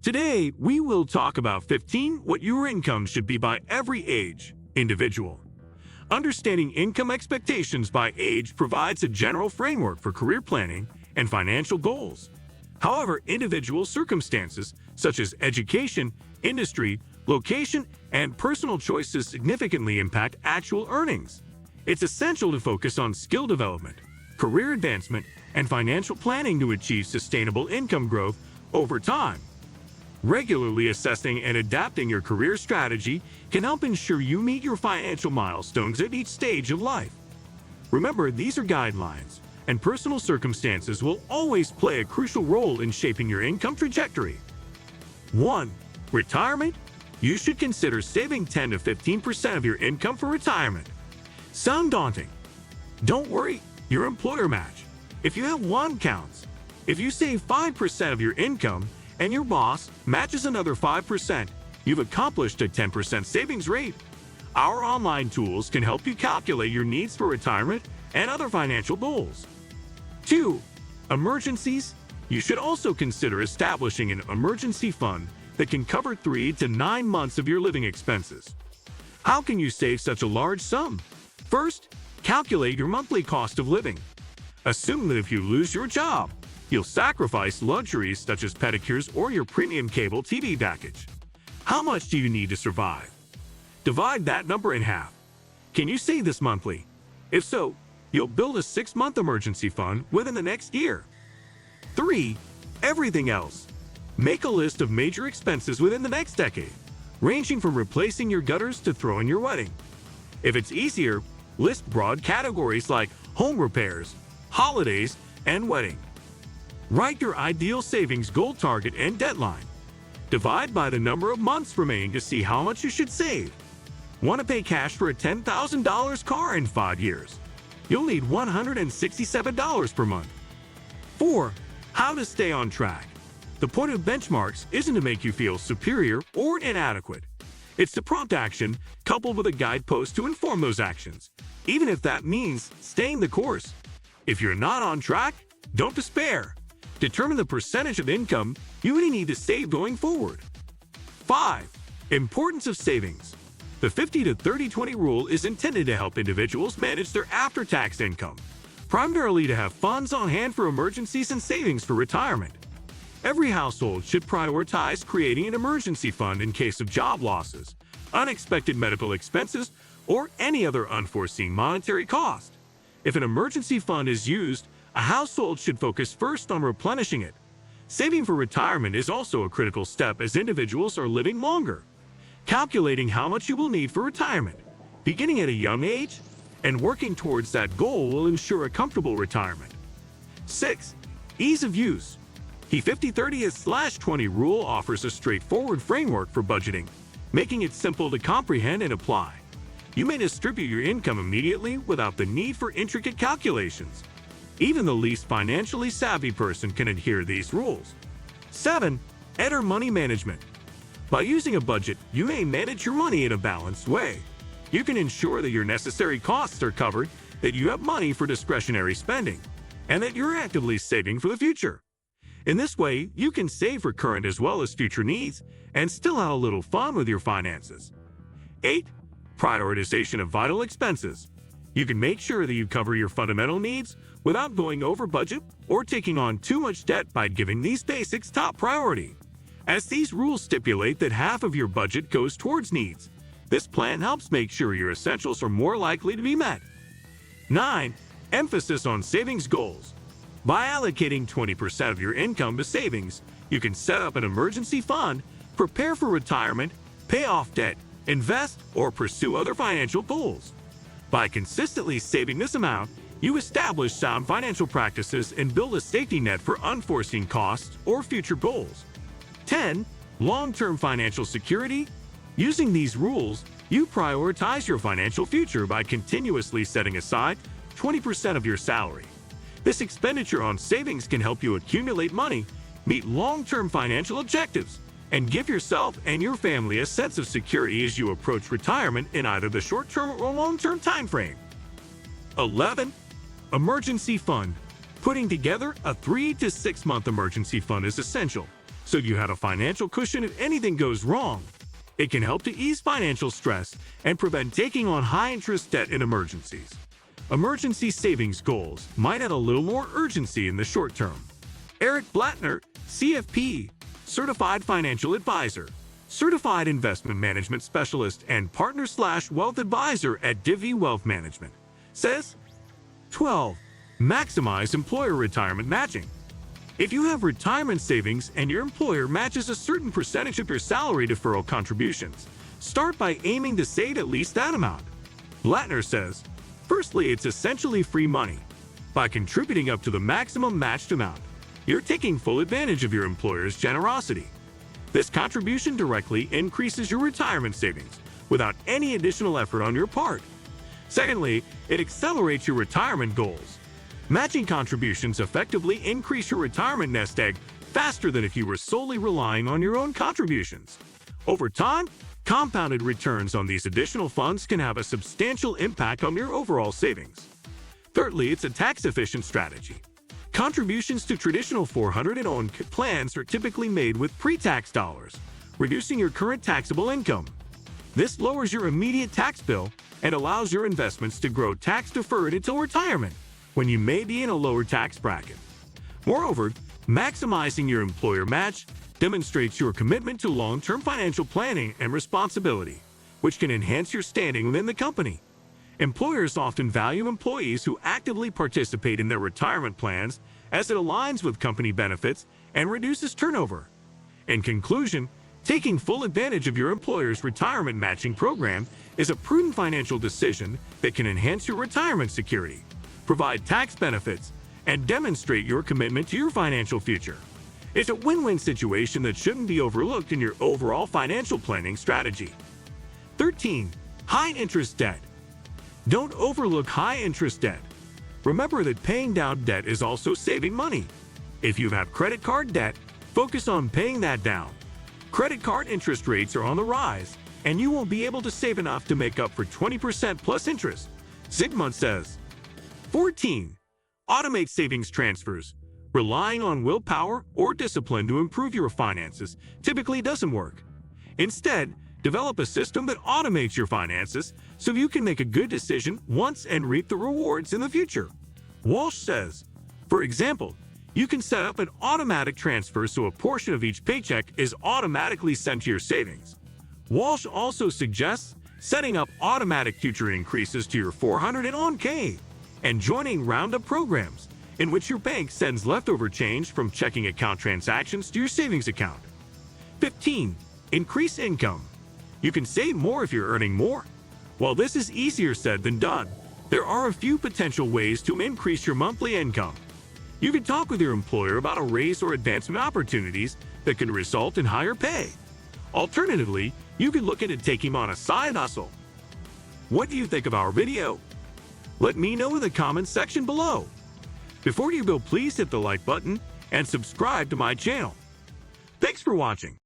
Today, we will talk about 15 what your income should be by every age individual. Understanding income expectations by age provides a general framework for career planning and financial goals. However, individual circumstances such as education, industry, location, and personal choices significantly impact actual earnings. It's essential to focus on skill development, career advancement, and financial planning to achieve sustainable income growth over time. Regularly assessing and adapting your career strategy can help ensure you meet your financial milestones at each stage of life. Remember, these are guidelines, and personal circumstances will always play a crucial role in shaping your income trajectory. 1. Retirement. You should consider saving 10 to 15% of your income for retirement. Sound daunting? Don't worry, your employer match. If you have one counts. If you save 5% of your income and your boss matches another 5%, you've accomplished a 10% savings rate. Our online tools can help you calculate your needs for retirement and other financial goals. 2. Emergencies. You should also consider establishing an emergency fund that can cover 3 to 9 months of your living expenses. How can you save such a large sum? First, calculate your monthly cost of living. Assume that if you lose your job, you'll sacrifice luxuries such as pedicures or your premium cable TV package. How much do you need to survive? Divide that number in half. Can you save this monthly? If so, you'll build a 6-month emergency fund within the next year. 3. Everything else. Make a list of major expenses within the next decade, ranging from replacing your gutters to throwing your wedding. If it's easier, list broad categories like home repairs, holidays, and wedding. Write your ideal savings goal target and deadline. Divide by the number of months remaining to see how much you should save. Want to pay cash for a $10,000 car in 5 years? You'll need $167 per month. 4. How to stay on track. The point of benchmarks isn't to make you feel superior or inadequate. It's to prompt action coupled with a guidepost to inform those actions, even if that means staying the course. If you're not on track, don't despair. Determine the percentage of income you really need to save going forward. 5. Importance of savings. The 50 to 30-20 rule is intended to help individuals manage their after-tax income, primarily to have funds on hand for emergencies and savings for retirement. Every household should prioritize creating an emergency fund in case of job losses, unexpected medical expenses, or any other unforeseen monetary cost. If an emergency fund is used, a household should focus first on replenishing it. Saving for retirement is also a critical step as individuals are living longer. Calculating how much you will need for retirement, beginning at a young age, and working towards that goal will ensure a comfortable retirement. 6. Ease of use. The 50-30/20 rule offers a straightforward framework for budgeting, making it simple to comprehend and apply. You may distribute your income immediately without the need for intricate calculations. Even the least financially savvy person can adhere to these rules. 7. Enter money management. By using a budget, you may manage your money in a balanced way. You can ensure that your necessary costs are covered, that you have money for discretionary spending, and that you're actively saving for the future. In this way, you can save for current as well as future needs and still have a little fun with your finances. 8. Prioritization of vital expenses. You can make sure that you cover your fundamental needs without going over budget or taking on too much debt by giving these basics top priority. As these rules stipulate that half of your budget goes towards needs, this plan helps make sure your essentials are more likely to be met. 9. Emphasis on savings goals. By allocating 20% of your income to savings, you can set up an emergency fund, prepare for retirement, pay off debt, invest, or pursue other financial goals. By consistently saving this amount, you establish sound financial practices and build a safety net for unforeseen costs or future goals. 10. Long-term financial security. Using these rules, you prioritize your financial future by continuously setting aside 20% of your salary. This expenditure on savings can help you accumulate money, meet long-term financial objectives, and give yourself and your family a sense of security as you approach retirement in either the short-term or long-term time frame. 11. Emergency fund. Putting together a 3 to 6 month emergency fund is essential, so you have a financial cushion if anything goes wrong. It can help to ease financial stress and prevent taking on high-interest debt in emergencies. Emergency savings goals might add a little more urgency in the short term. Eric Blattner, CFP, Certified Financial Advisor, Certified Investment Management Specialist and Partner/Wealth Advisor at Divvy Wealth Management, says, 12. Maximize employer retirement matching. If you have retirement savings and your employer matches a certain percentage of your salary deferral contributions, start by aiming to save at least that amount. Blattner says, firstly, it's essentially free money. By contributing up to the maximum matched amount, you're taking full advantage of your employer's generosity. This contribution directly increases your retirement savings without any additional effort on your part. Secondly, it accelerates your retirement goals. Matching contributions effectively increase your retirement nest egg faster than if you were solely relying on your own contributions. Over time, compounded returns on these additional funds can have a substantial impact on your overall savings. Thirdly, it's a tax-efficient strategy. Contributions to traditional 401k plans are typically made with pre-tax dollars, reducing your current taxable income. This lowers your immediate tax bill and allows your investments to grow tax-deferred until retirement, when you may be in a lower tax bracket. Moreover, maximizing your employer match demonstrates your commitment to long-term financial planning and responsibility, which can enhance your standing within the company. Employers often value employees who actively participate in their retirement plans as it aligns with company benefits and reduces turnover. In conclusion, taking full advantage of your employer's retirement matching program is a prudent financial decision that can enhance your retirement security, provide tax benefits, and demonstrate your commitment to your financial future. It's a win-win situation that shouldn't be overlooked in your overall financial planning strategy. 13. High-interest debt. Don't overlook high-interest debt. Remember that paying down debt is also saving money. If you have credit card debt, focus on paying that down. Credit card interest rates are on the rise, and you won't be able to save enough to make up for 20% plus interest, Zygmunt says. 14. Automate savings transfers. Relying on willpower or discipline to improve your finances typically doesn't work. Instead, develop a system that automates your finances so you can make a good decision once and reap the rewards in the future. Walsh says, for example, you can set up an automatic transfer so a portion of each paycheck is automatically sent to your savings. Walsh also suggests setting up automatic future increases to your 401k and joining Roundup programs in which your bank sends leftover change from checking account transactions to your savings account. 15. Increase income. You can save more if you're earning more. While this is easier said than done, there are a few potential ways to increase your monthly income. You can talk with your employer about a raise or advancement opportunities that can result in higher pay. Alternatively, you can look into taking on a side hustle. What do you think of our video? Let me know in the comments section below. Before you go, please hit the like button and subscribe to my channel. Thanks for watching.